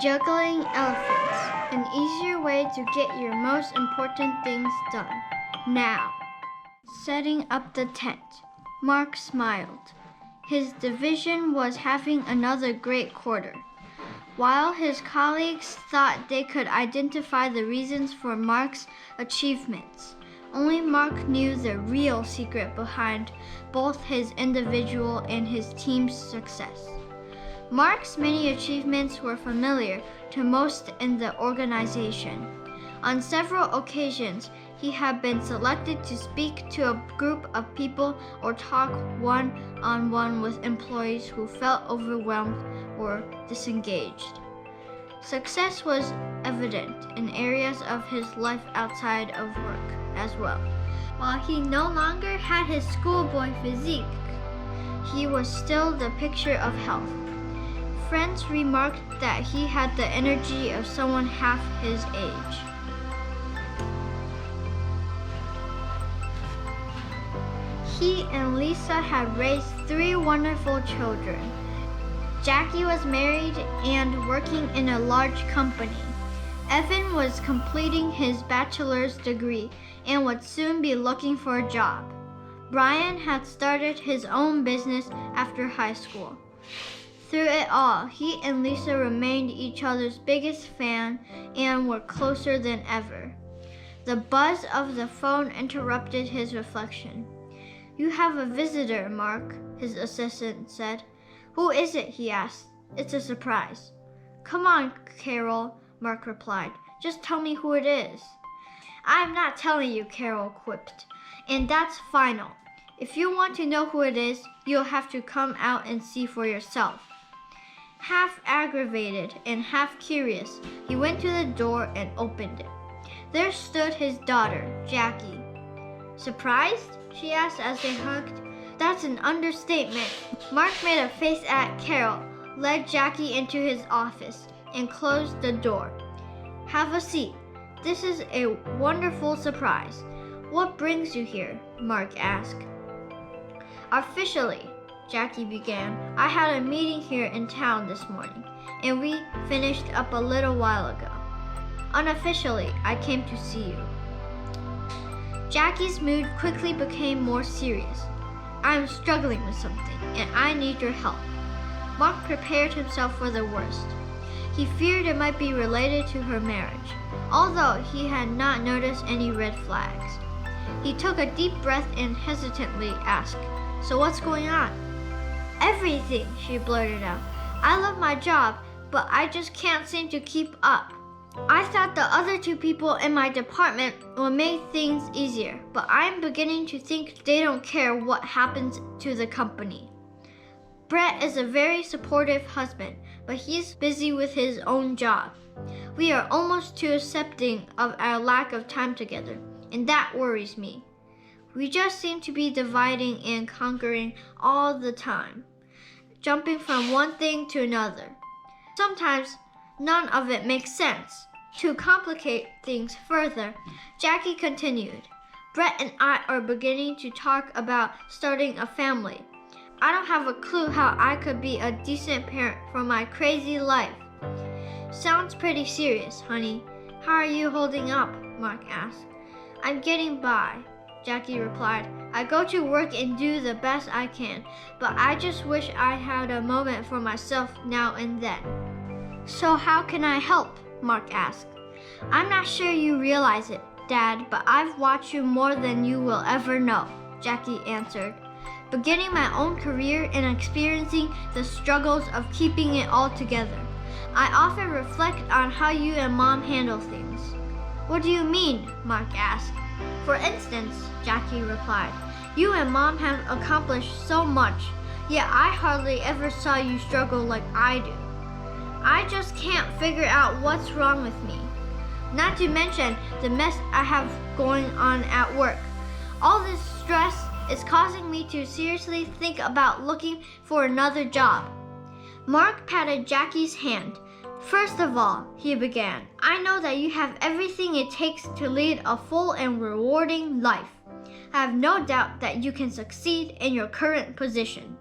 Juggling elephants, an easier way to get your most important things done. Now, setting up the tent. Mark smiled. His division was having another great quarter. While his colleagues thought they could identify the reasons for Mark's achievements, only Mark knew the real secret behind both his individual and his team's success. Mark's many achievements were familiar to most in the organization. On several occasions, he had been selected to speak to a group of people or talk one-on-one with employees who felt overwhelmed or disengaged. Success was evident in areas of his life outside of work as well. While he no longer had his schoolboy physique, he was still the picture of health. Friends remarked that he had the energy of someone half his age. He and Lisa had raised 3 wonderful children. Jackie was married and working in a large company. Evan was completing his bachelor's degree and would soon be looking for a job. Brian had started his own business after high school. Through it all, he and Lisa remained each other's biggest fan and were closer than ever. The buzz of the phone interrupted his reflection. "You have a visitor, Mark," his assistant said. "Who is it?" he asked. "It's a surprise." "Come on, Carol," Mark replied. "Just tell me who it is." "I'm not telling you," Carol quipped, "and that's final. If you want to know who it is, you'll have to come out and see for yourself." Half aggravated and half curious, he went to the door and opened it. There stood his daughter, Jackie. "Surprised?" she asked as they hugged. "That's an understatement." Mark made a face at Carol, led Jackie into his office, and closed the door. "Have a seat. This is a wonderful surprise. What brings you here?" Mark asked. "Officially," Jackie began, "I had a meeting here in town this morning, and we finished up a little while ago. Unofficially, I came to see you." Jackie's mood quickly became more serious. "I'm struggling with something, and I need your help." Mark prepared himself for the worst. He feared it might be related to her marriage, although he had not noticed any red flags. He took a deep breath and hesitantly asked, "So what's going on?" "Everything," she blurted out. "I love my job, but I just can't seem to keep up. I thought the other 2 people in my department would make things easier, but I'm beginning to think they don't care what happens to the company." Brett is a very supportive husband, but he's busy with his own job. We are almost too accepting of our lack of time together, and that worries me. We just seem to be dividing and conquering all the time, jumping from one thing to another. Sometimes none of it makes sense. To complicate things further, Jackie continued, "Brett and I are beginning to talk about starting a family. I don't have a clue how I could be a decent parent for my crazy life." "Sounds pretty serious, honey. How are you holding up?" Mark asked. "I'm getting by," Jackie replied. "I go to work and do the best I can, but I just wish I had a moment for myself now and then." "So how can I help?" Mark asked. "I'm not sure you realize it, Dad, but I've watched you more than you will ever know," Jackie answered. "Beginning my own career and experiencing the struggles of keeping it all together, I often reflect on how you and Mom handle things." "What do you mean?" Mark asked. "For instance," Jackie replied, "you and Mom have accomplished so much, yet I hardly ever saw you struggle like I do. I just can't figure out what's wrong with me. Not to mention the mess I have going on at work. All this stress is causing me to seriously think about looking for another job." Mark patted Jackie's hand. "First of all," he began, "I know that you have everything it takes to lead a full and rewarding life. I have no doubt that you can succeed in your current position.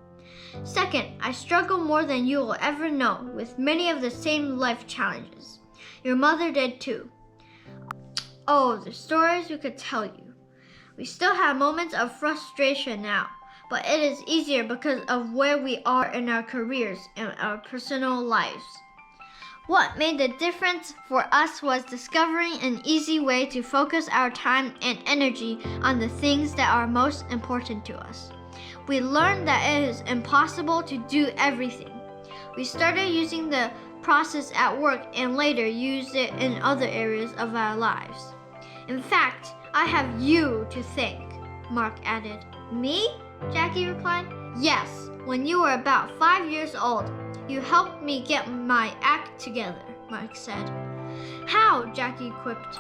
Second, I struggle more than you will ever know with many of the same life challenges. Your mother did too. Oh, the stories we could tell you. We still have moments of frustration now, but it is easier because of where we are in our careers and our personal lives. What made the difference for us was discovering an easy way to focus our time and energy on the things that are most important to us. We learned that it is impossible to do everything. We started using the process at work and later used it in other areas of our lives. In fact, I have you to thank, Mark added. Me? Jackie replied. Yes, when you were about 5 years old, you helped me get my act together, Mark said. How? Jackie quipped.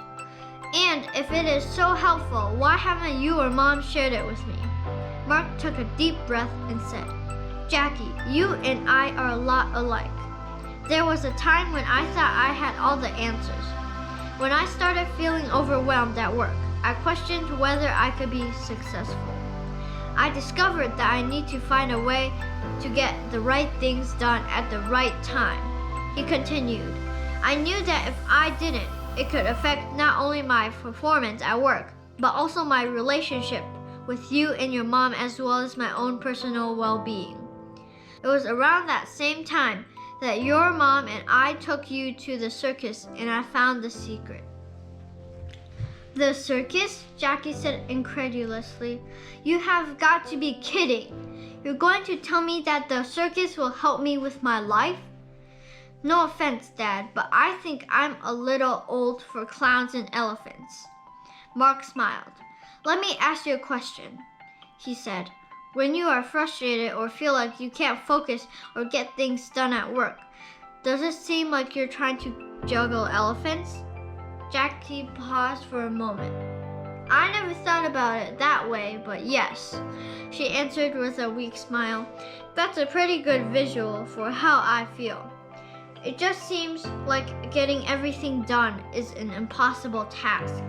And if it is so helpful, why haven't you or Mom shared it with me? Mark took a deep breath and said, Jackie, you and I are a lot alike. There was a time when I thought I had all the answers. When I started feeling overwhelmed at work, I questioned whether I could be successful. I discovered that I need to find a way to get the right things done at the right time. He continued, I knew that if I didn't, it could affect not only my performance at work, but also my relationship with you and your mom as well as my own personal well-being. It was around that same time that your mom and I took you to the circus and I found the secret. The circus? Jackie said incredulously. You have got to be kidding. You're going to tell me that the circus will help me with my life? No offense, Dad, but I think I'm a little old for clowns and elephants. Mark smiled. Let me ask you a question, he said. When you are frustrated or feel like you can't focus or get things done at work, does it seem like you're trying to juggle elephants? Jackie paused for a moment. I never thought about it that way, but yes, she answered with a weak smile. That's a pretty good visual for how I feel. It just seems like getting everything done is an impossible task.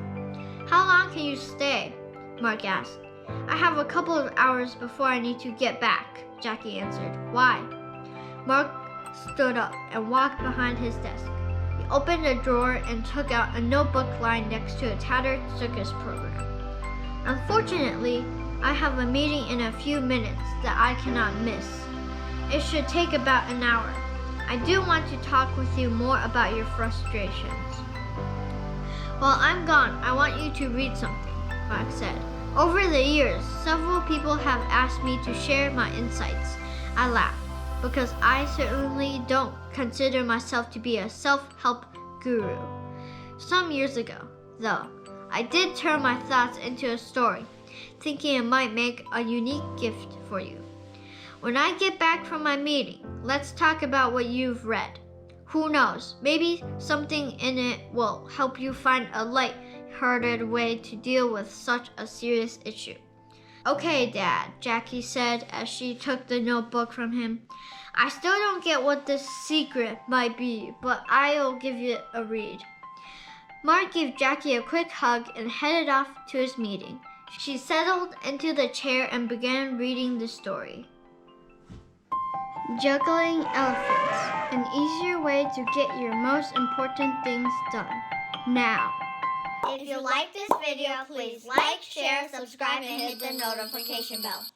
How long can you stay? Mark asked. I have a couple of hours before I need to get back, Jackie answered. Why? Mark stood up and walked behind his desk. He opened a drawer and took out a notebook lying next to a tattered circus program. Unfortunately, I have a meeting in a few minutes that I cannot miss. It should take about an hour. I do want to talk with you more about your frustrations. While I'm gone, I want you to read something, Mark said. Over the years, several people have asked me to share my insights. I laughed, because I certainly don't consider myself to be a self-help guru. Some years ago, though, I did turn my thoughts into a story, thinking it might make a unique gift for you. When I get back from my meeting, let's talk about what you've read. Who knows, maybe something in it will help you find a light-hearted way to deal with such a serious issue. Okay, Dad, Jackie said as she took the notebook from him. I still don't get what this secret might be, but I'll give you a read. Mark gave Jackie a quick hug and headed off to his meeting. She settled into the chair and began reading the story. Juggling Elephants, an easier way to get your most important things done. Now. If you like this video, please like, share, subscribe, and hit the notification bell.